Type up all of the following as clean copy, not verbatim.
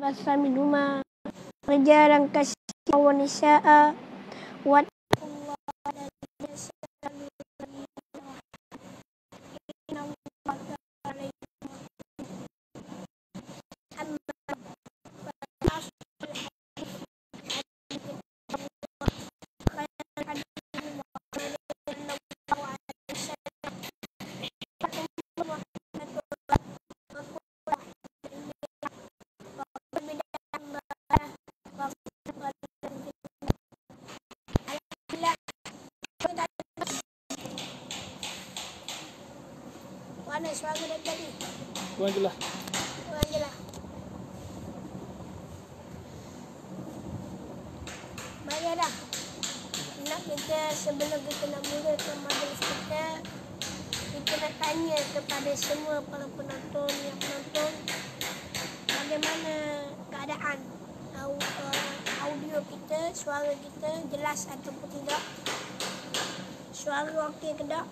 basa minuma rijalan kasya wa nisaa wa mana suara dari tadi? Kurang jelas. Kurang jelas. Baiklah. Nak kita sebelum kita nak mula ke majlis kita nak tanya kepada semua para penonton yang menonton bagaimana keadaan audio kita, suara kita jelas ataupun tidak? Suara okey ke tak?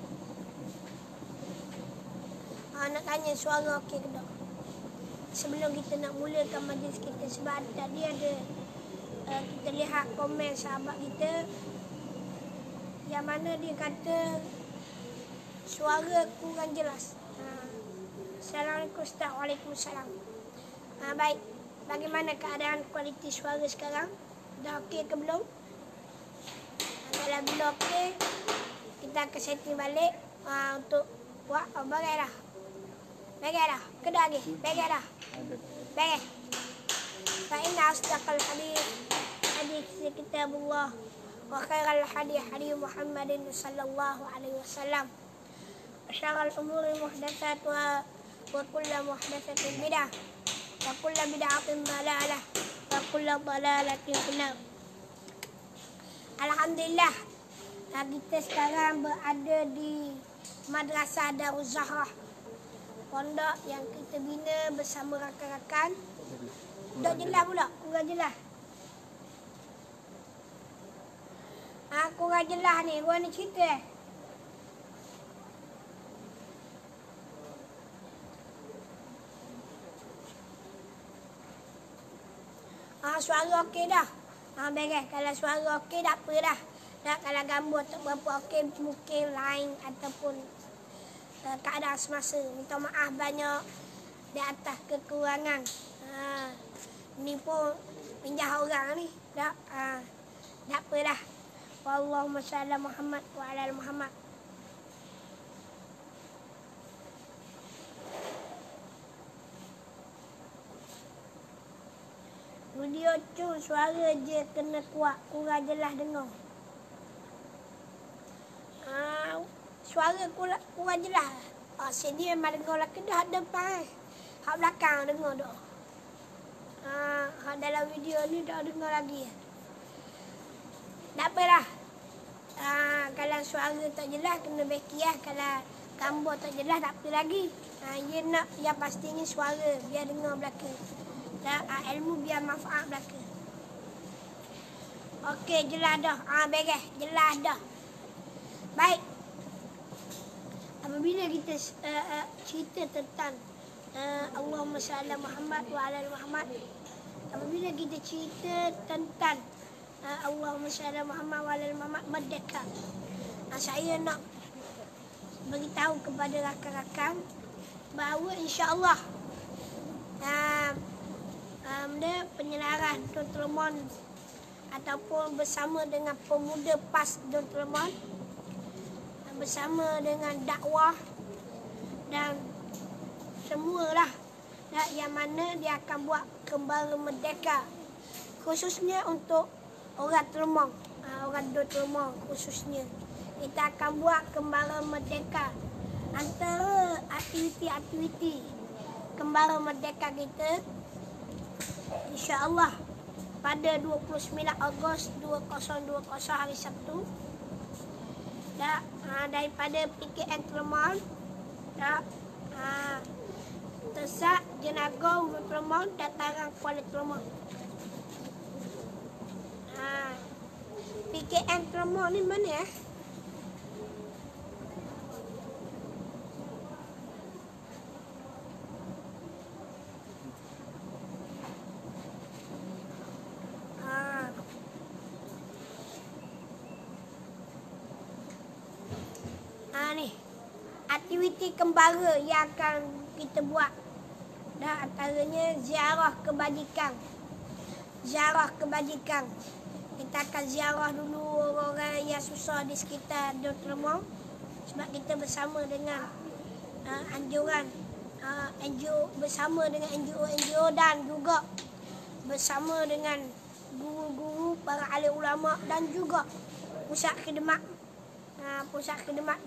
Nak tanya suara okey ke tak? Sebelum kita nak mulakan majlis kita, sebab tadi ada kita lihat komen sahabat kita yang mana dia kata suara kurang jelas. Assalamualaikum Ustaz. Waalaikumsalam. Baik, bagaimana keadaan kualiti suara sekarang? Dah okey ke belum? Kalau belum okey, kita akan setting balik untuk buat bagai dah. Bagai dah? Ke dah lagi? Bagai dah? Bagai. Fa'inna asdaqal hadis kitabullah wa khairal hadi Muhammadin sallallahu alaihi wasallam. Wa syarrul umuri muhdatsatuha wa kullu muhdatsatin bid'ah wa kullu bid'atin dhalalah wa kullu dhalalatin finnar. Alhamdulillah, kita sekarang berada di Madrasah Darul Zahra, pondok yang kita bina bersama rakan-rakan. Tak jelas pula, kurang jelas. Kurang jelas ni, gua ni cerita. Suara okey dah. Baik, kalau suara okey tak apa dah. Kalau gambar tak berapa okey, mungkin lain ataupun keadaan semasa. Minta maaf banyak di atas kekurangan. Ni pun pinjah orang ni. Tak apa dah. Wallahumma shalli Muhammad wa ala Muhammad. Video tu suara je kena kuat, kurang jelas dengar. Suara kurang jelas. Sini memang dengar lah kedah depan. Hak belakang dengar dah. Dalam video ni dah dengar lagi. Tak apalah. Kalau suara tak jelas kena beki lah. Kalau gambar tak jelas tak apa lagi. Dia nak yang pastinya suara biar dengar belakang. Ilmu biar manfaat belakang. Okey, jelas dah. Beres, jelas dah. Baik. Apabila kita cerita tentang Allahumma shalli Muhammad wa ala Muhammad, apabila kita cerita tentang Allahumma shalli Muhammad wa ala Muhammad merdeka, saya nak beritahu kepada rakan-rakan bahawa insya-Allah penyelaras Dr. Mon ataupun bersama dengan pemuda PAS Dr. Mon, bersama dengan dakwah dan semualah yang mana dia akan buat kembara merdeka, khususnya untuk orang Telomong, orang Dr. Mon khususnya. Kita akan buat kembara merdeka. Antara aktiviti-aktiviti kembara merdeka kita, insya-Allah pada 29 Ogos 2020 hari Sabtu, daripada PKN Telomong, Tesak Jenagong Telomong, dataran Kuala Telomong. PKN Telomong ni mana? Ni aktiviti kembara yang akan kita buat. Dan antaranya ziarah kebajikan. Ziarah kebajikan. Kita akan ziarah dulu orang-orang yang susah di sekitar Dr. Mong. Sebab kita bersama dengan anjuran NGO, bersama dengan NGO dan juga bersama dengan guru-guru, para ahli ulama dan juga pusat khidmat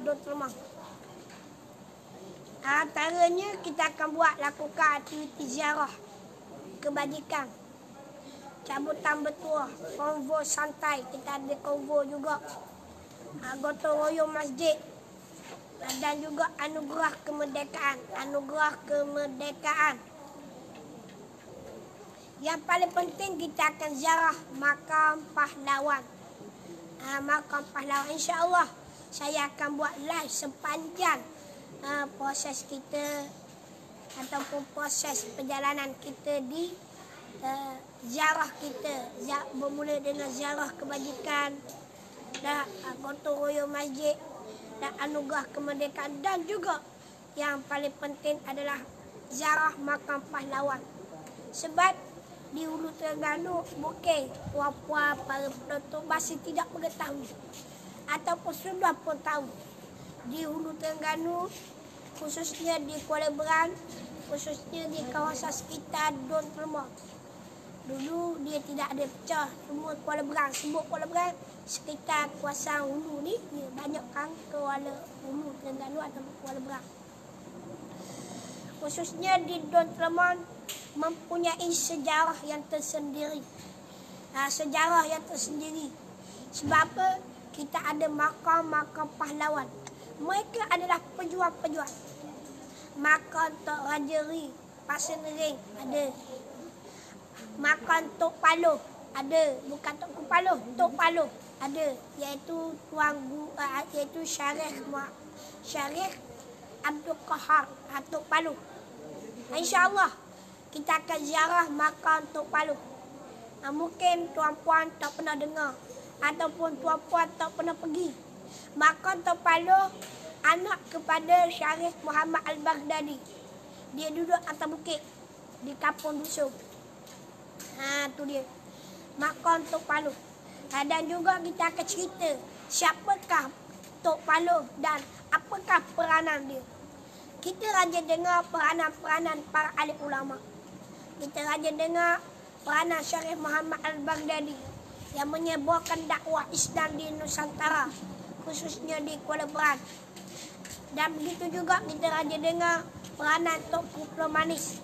Dr. Mong. Antaranya kita akan lakukan aktiviti ziarah kebajikan, cabutan bertuah, konvo santai, kita ada konvo juga, gotong royong masjid dan juga anugerah kemerdekaan. Yang paling penting kita akan ziarah makam pahlawan. Makam pahlawan, insya-Allah saya akan buat live sepanjang proses kita ataupun proses perjalanan kita di ziarah kita. Bermula dengan ziarah kebajikan dan gotong royong masjid dan anugerah kemerdekaan, dan juga yang paling penting adalah ziarah makam pahlawan. Sebab di Hulu Terengganu mungkin puan-puan, para penonton masih tidak mengetahui ataupun sudah pun tahu, di Hulu Terengganu, khususnya di Kuala Berang, khususnya di kawasan sekitar Dr. Mong. Dulu dia tidak ada pecah, semua Kuala Berang, sebut Kuala Berang, sekitar kawasan Hulu ni, dia banyak kan Kuala Hulu Terengganu atau Kuala Berang. Khususnya di Dr. Mong mempunyai sejarah yang tersendiri. Sejarah yang tersendiri. Sebab apa? Kita ada makam pahlawan. Mereka adalah pejuang-pejuang. Makam Tok Rajeri Pasir Nering ada. Makam Tok Paloh ada. Bukan Tok Kupaloh, Tok Paloh ada. Iaitu Syarif Abdul Qahar Tok Paloh. InsyaAllah kita akan ziarah makam Tok Paloh. Mungkin tuan-puan tak pernah dengar ataupun tuan-puan tak pernah pergi. Makam Tok Paloh anak kepada Syarif Muhammad Al-Baghdadi. Dia duduk atas bukit di kampung Dusun. Tu dia. Makam Tok Paloh. Dan juga kita akan cerita siapakah Tok Paloh dan apakah peranan dia. Kita raja dengar peranan-peranan para ahli ulama. Kita raja dengar peranan Syarif Muhammad Al-Baghdadi yang menyebarkan dakwah Islam di Nusantara, khususnya di Kuala Berang. Dan begitu juga kita raja dengar peranan Tok Kuplo Manis,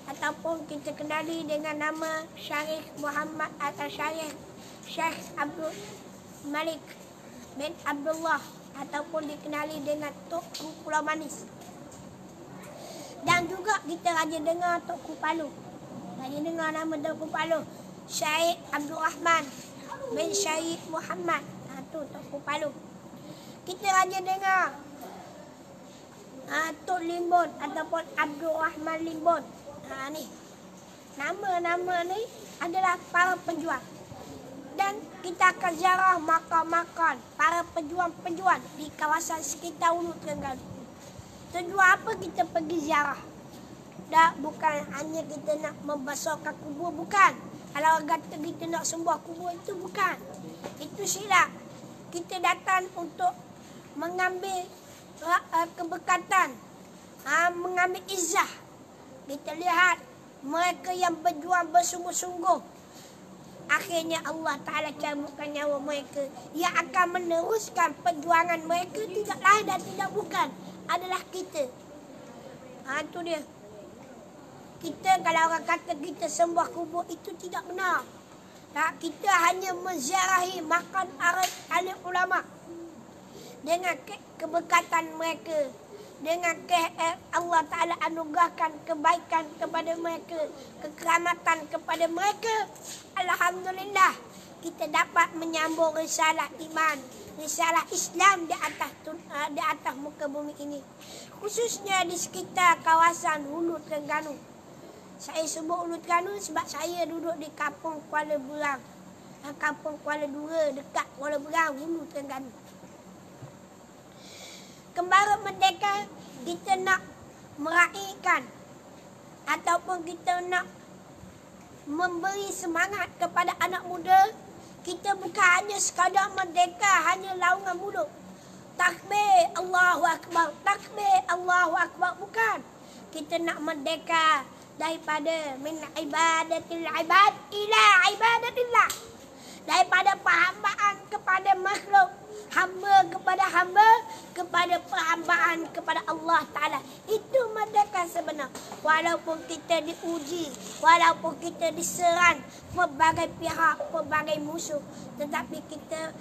ataupun kita kenali dengan nama Syarif Muhammad atau Syekh Abdul Malik bin Abdullah, ataupun dikenali dengan Tok Kuplo Manis. Dan juga kita raja dengar Tok Kupalo. Raja dengar nama Tok Kupalo, Syekh Abdul Rahman bin Syekh Muhammad. Tu Tok Kupalo. Kita raja dengar Tok Limbon ataupun Abdul Rahman Limbon. Ni nama-nama ni adalah para pejuang. Dan kita akan ziarah makam-makam para pejuang-pejuang di kawasan sekitar Hulu Terengganu. Tujuan apa kita pergi ziarah? Bukan hanya kita nak membesarkan kubur, bukan. Kalau orang kata kita nak sembah kubur, itu bukan. Itu silap. Kita datang untuk mengambil keberkatan, mengambil izzah. Kita lihat mereka yang berjuang bersungguh-sungguh, akhirnya Allah Ta'ala cabutkan nyawa mereka. Yang akan meneruskan perjuangan mereka tidak lain dan tidak bukan adalah kita. Itu dia. Kita, kalau orang kata kita sembah kubur, itu tidak benar. Kita hanya menziarahi makam ahli ulama dengan keberkatan mereka, dengan Allah Ta'ala anugerahkan kebaikan kepada mereka, kekeramatan kepada mereka. Alhamdulillah, kita dapat menyambung risalah iman, risalah Islam di atas muka bumi ini, khususnya di sekitar kawasan Hulu Terengganu. Saya sebut Hulu Terengganu sebab saya duduk di kampung Kuala Berang, kampung Kuala Dura dekat Kuala Berang, Hulu Terengganu. kembara merdeka, kita nak meraihkan ataupun kita nak memberi semangat kepada anak muda, kita bukan hanya sekadar merdeka, hanya laungan mulut. Takbir, Allahu Akbar, takbir, Allahu Akbar, bukan. Kita nak merdeka daripada min ibadatil ibad ila ibadatillah. Daripada perhambaan kepada makhluk, hamba kepada hamba, kepada perhambaan kepada Allah Ta'ala. Itu merdeka sebenar. Walaupun kita diuji, walaupun kita diserang pelbagai pihak, pelbagai musuh, tetapi kita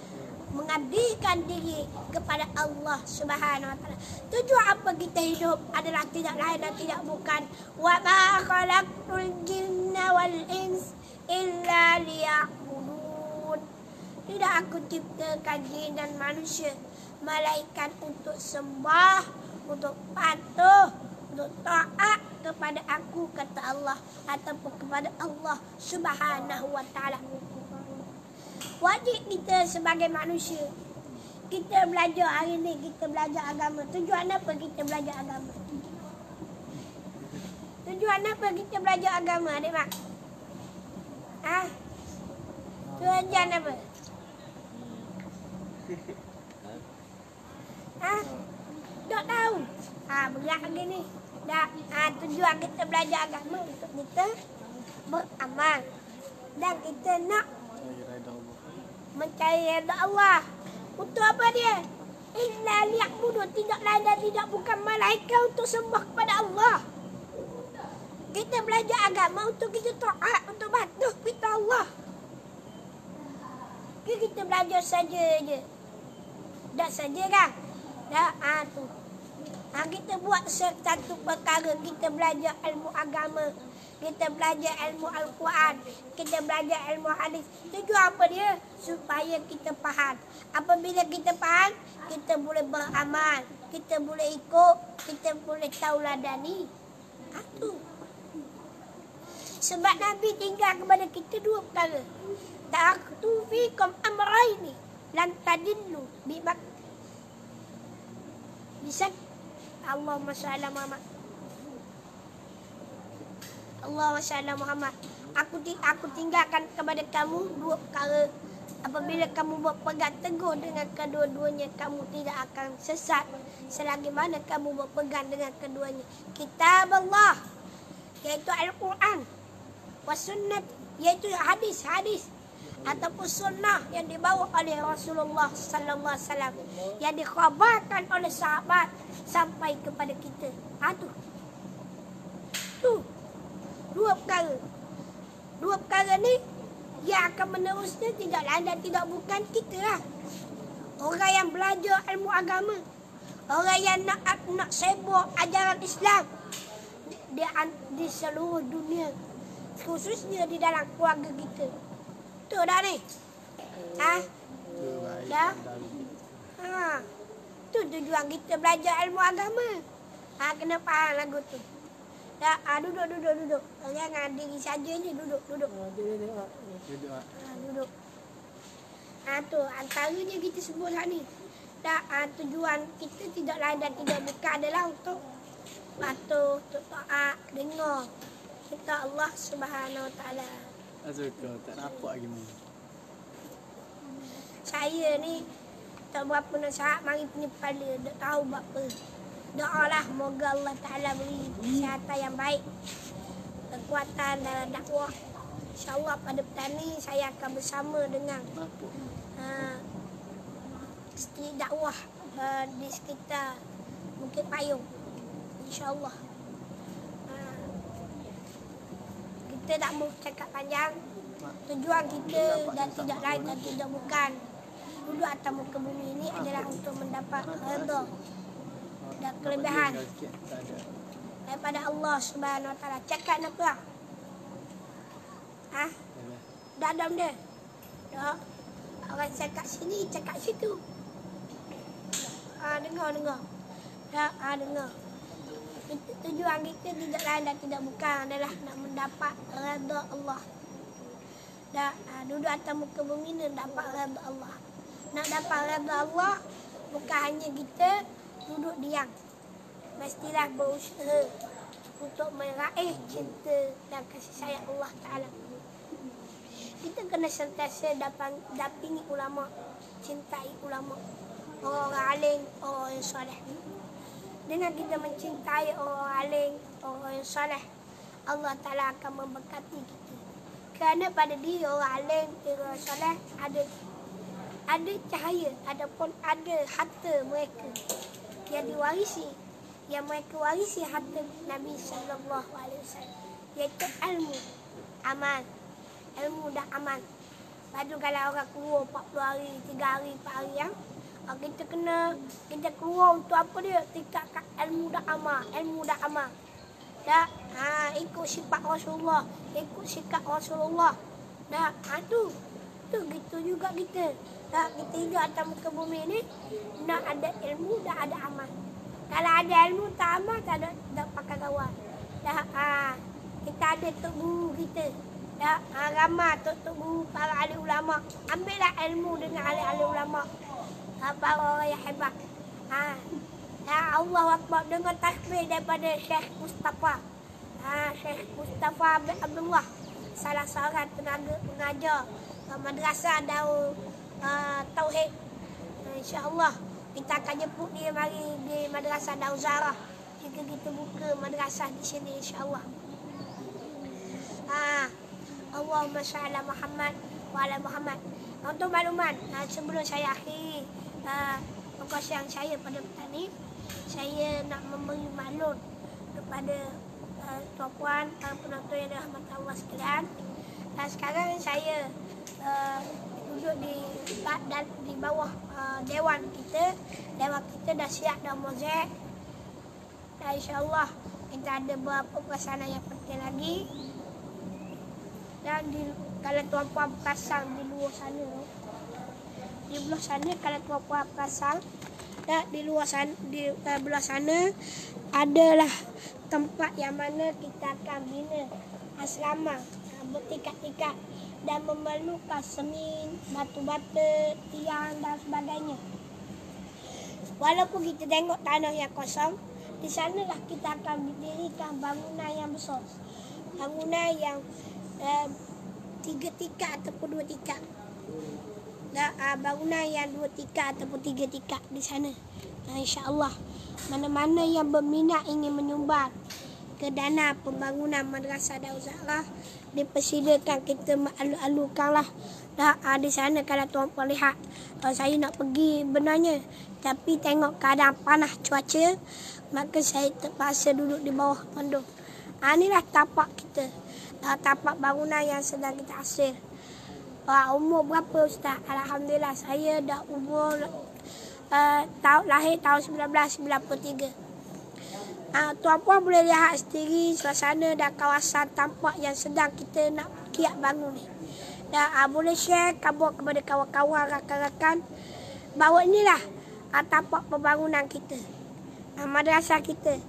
mengabdikan diri kepada Allah Subhanahu Wa Ta'ala. Tujuan apa kita hidup adalah tidak lain dan tidak bukan wa ma khalaqtul jinna wal ins illa liya'budun. Tidak aku ciptakan jin dan manusia malaikat untuk sembah, untuk patuh, untuk taat kepada aku, kata Allah, ataupun kepada Allah Subhanahu Wa Ta'ala. Wajib kita sebagai manusia, kita belajar hari ni, kita belajar agama. Tujuan apa kita belajar agama? Tujuan apa kita belajar agama, adik mak? Tujuan apa? Tak tahu. Berat lagi ni. Tujuan kita belajar agama untuk kita beramal. Dan kita nak mencari redha Allah. Untuk apa dia? Illa liya'budun, tidak lain dan tidak bukan malaikat untuk sembah kepada Allah. Kita belajar agama untuk kita taat, untuk patuh kepada Allah. Kita belajar saja je. Dah saja kan? Dah tu. Kita buat satu perkara, kita belajar ilmu agama, kita belajar ilmu Al-Quran, kita belajar ilmu hadis. Tujuan apa dia? Supaya kita faham. Apabila kita faham, kita boleh beramal, kita boleh ikut, kita boleh tauladani. Tu. Sebab Nabi tinggal kepada kita dua perkara. Ta'aktu fikum amraini lan tadillu bimak. Bisa Allahumma shalli Muhammad. Allahumma shalli Muhammad. Aku tinggalkan kepada kamu dua perkara. Apabila kamu berpegang teguh dengan kedua-duanya, kamu tidak akan sesat selagi mana kamu berpegang dengan keduanya. Kitab Allah, iaitu Al-Quran, wasunnat, iaitu hadis-hadis ataupun sunnah yang dibawa oleh Rasulullah Sallallahu Alaihi Wasallam, yang dikhabarkan oleh sahabat sampai kepada kita. Tu dua perkara. Dua perkara ni yang akan menerusnya tidak lain dan tidak bukan kita lah. Orang yang belajar ilmu agama, orang yang nak sebar ajaran Islam di seluruh dunia, khususnya di dalam keluarga kita. Tu dah ni. Dah. Tu tujuan kita belajar ilmu agama. Kena faham lagu tu. Dah, duduk. Jangan diri saja je, duduk. Duduk. Tu antaranya kita sebut lah ni. Dah, tujuan kita tidak lain dan tidak bukan adalah untuk patuh, untuk taat, dengar kita Allah Subhanahu Wa Ta'ala. Azuka, tak nampak lagi ni. Saya ni tak berapa nasihat, mari punya kepala, tak tahu berapa. Doalah moga Allah Ta'ala beri kesihatan yang baik, kekuatan dalam dakwah. InsyaAllah pada petang ni saya akan bersama dengan isteri dakwah di sekitar Bukit Payung. InsyaAllah. Kita tak mau cakap panjang. Tujuan kita dan tidak lain dan tidak bukan duduk atas muka bumi ini adalah untuk mendapat redha dan kelebihan daripada Allah Subhanahu Wa Ta'ala. Cakap nak apa? Dah dam dia. Dah. Orang cakap sini, cakap situ. Dengar. Dah, dengar. Tujuan kita tidak lain dan tidak bukan adalah nak mendapat redha Allah. Dah, duduk atas muka bumi ni dapat redha Allah. Nak dapat redha Allah bukan hanya kita duduk diam. Mestilah berusaha untuk meraih cinta dan kasih sayang Allah Ta'ala. Kita kena sentiasa dampingi ulama, cintai ulama, orang-orang alim, orang yang soleh. Dengan kita mencintai orang alim, orang yang soleh, Allah Ta'ala akan memberkati kita. Kerana pada diri orang alim, orang soleh ada cahaya, adapun ada harta mereka yang diwarisi, yang mereka warisi harta Nabi sallallahu alaihi wasallam, iaitu ilmu, amal. Ilmu dah amal. Lepas tu kalau orang keluar 40 hari, 3 hari, 4 hari yang kita keluar untuk apa dia? Tingkatkan ilmu dah amal, ilmu dah amal. Dah, ikut sifat Rasulullah, ikut sikap Rasulullah. Dah, tu gitu juga kita. Dah, kita hidup atas muka bumi ni nak ada ilmu, dah ada amal. Kalau ada ilmu tak amal, tak ada pakai kawan. Dah, kita ada tok guru kita. Dah, ramai tok guru para ahli ulama. Ambillah ilmu dengan ahli ulama. Para orang yang hebat. Allahu Akbar dengan tasbih daripada Syekh Mustafa. Syekh Mustafa bin Abdullah, salah seorang tenaga pengajar madrasah Darul Tauhid. InsyaAllah kita akan jemput dia mari di madrasah Darul Zarah jika kita buka madrasah di sini, insyaAllah. Allahumma salli ala Muhammad wa ala Muhammad. Untuk makluman, sebelum saya akhiri perkongsian saya pada petang ni, saya nak memberi maklum kepada tuan-puan, penonton yang dirahmati Allah sekalian. Sekarang saya duduk di bawah dewan kita. Dewan kita dah siap, dah mozaik. Dan insyaAllah kita ada beberapa pelaksanaan yang penting lagi. Dan kalau tuan-puan pasang di luar sana, di belah sana, kalau tuan-puan pasang, di luar sana, di belah sana adalah tempat yang mana kita akan bina asrama bertingkat-tingkat dan memerlukan semen, batu-bata, tiang dan sebagainya. Walaupun kita tengok tanah yang kosong, di sanalah kita akan mendirikan bangunan yang besar. Bangunan yang 3 tingkat ataupun 2 tingkat. Bangunan yang 2 tingkat ataupun 3 tingkat di sana. InsyaAllah, mana-mana yang berminat ingin menyumbang ke dana pembangunan madrasah Darul Zarah, dipersilakan, kita alu-alukanlah. Di sana kalau tuan-puan lihat, saya nak pergi benarnya, tapi tengok keadaan panas cuaca, maka saya terpaksa duduk di bawah pondok. Inilah tapak kita, tapak bangunan yang sedang kita hasil. Umur berapa Ustaz? Alhamdulillah, saya dah umur lahir tahun 1993. Tuan-puan boleh lihat sendiri suasana dan kawasan tampak yang sedang kita nak kiat bangun ni. Boleh share kabar kepada kawan-kawan, rakan-rakan bahawa inilah tampak pembangunan kita, madrasah kita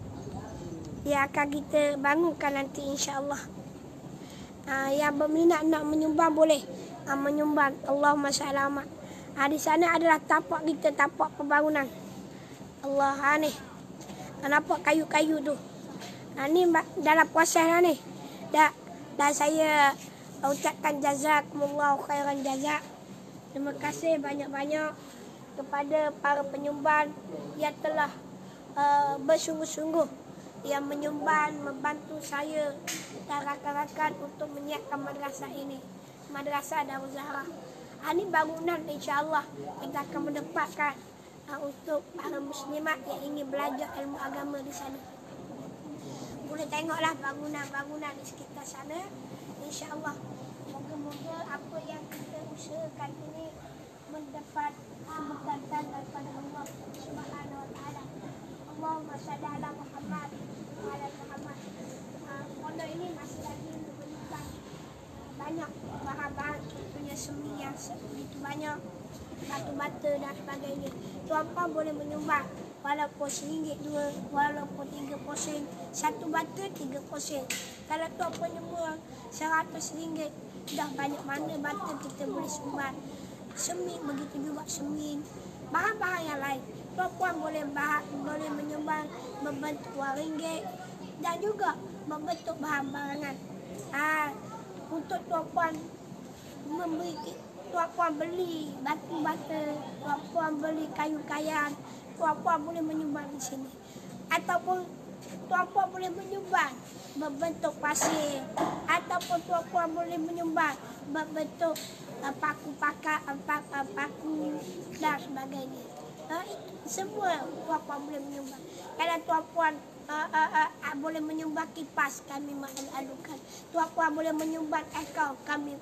yang akan kita bangunkan nanti, insyaAllah. Yang berminat nak menyumbang boleh menyumbang. Allahumma shalama. Di sana adalah tapak kita, tapak pembangunan. Allah, ni nampak kayu-kayu tu. Ni dalam proses lah ni. Dan saya ucapkan jazakumullahu khairan jazak. Terima kasih banyak-banyak kepada para penyumbang yang telah bersungguh-sungguh, yang menyumbang, membantu saya dan rakan-rakan untuk menyiapkan madrasah ini, madrasah Darul Zarah. Ini bangunan insyaAllah kita akan mendapatkan untuk para muslimat yang ingin belajar ilmu agama di sana. Boleh tengoklah bangunan-bangunan di sekitar sana, insyaAllah. Moga-moga apa yang kita usahakan ini mendapat keberkatan daripada Allah Subhanahu wa taala. Allahumma shalli ala Muhammad wa ala Muhammad. Pondok ini masih lagi memerlukan banyak bahan-bahan, contohnya semen yang begitu banyak, batu-bata dan sebagainya. Tuan-puan boleh menyumbang walaupun RM1, walaupun 3 posen. 1 bata 3 posen. Kalau tuan-puan nyumbang RM100, dah banyak mana bata kita boleh sumbang. Semen begitu juga, semen, bahan-bahan yang lain. tuan-puan boleh menyumbang membentuk RM2 dan juga membentuk bahan-barangan. Untuk tuan-puan tuan-puan beli batu bata, tuan-puan beli kayu-kayan, tuan-puan boleh menyumbang di sini. Ataupun tuan-puan boleh menyumbang membentuk pasir, ataupun tuan-puan boleh menyumbang membentuk paku dan sebagainya. Semua tuan-puan boleh menyumbang. Kalau tuan-puan boleh menyumbang kipas, kami malu-alukan. Tuan-puan boleh menyumbang ekor, kami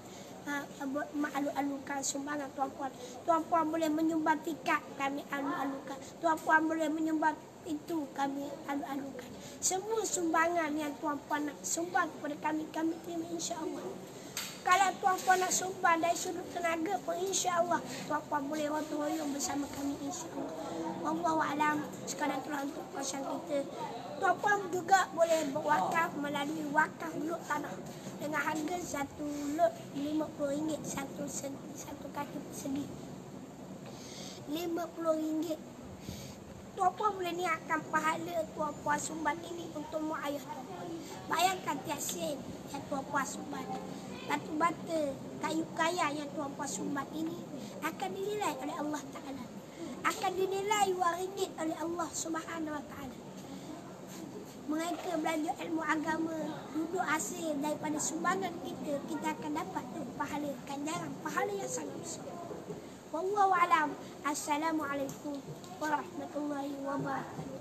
malu-alukan sumbangan tuan-puan. Tuan-puan boleh menyumbang tikar, kami alu-alukan. Tuan-puan boleh menyumbang itu, kami alu-alukan. Semua sumbangan yang tuan-puan nak sumbang kepada kami terima insya-Allah. Kalau tuan-puan nak sumbang dari sudut tenaga pun insya-Allah tuan-puan boleh royong bersama kami insya-Allah. Wallahu a'lam. Sekadar itulah untuk kawasan kita. Tuan-puan juga boleh berwakaf melalui wakaf lot tanah dengan harga satu lot RM50 satu kaki persegi. RM50. Tuan-puan boleh niatkan pahala tuan-puan sumbang ini untuk mak ayah tuan-puan. Bayangkan tiap sen yang tuan-puan sumbang. Batu bata, kayu kaya yang tuan-puan sumbang ini akan dinilai oleh Allah Ta'ala. Akan dinilai RM2 oleh Allah Subhanahu Wa Ta'ala. Mereka belajar ilmu agama, duduk hasil daripada sumbangan kita, kita akan dapat pahala ganjaran, pahala yang sangat besar. Wallahu a'lam. Assalamualaikum warahmatullahi wabarakatuh.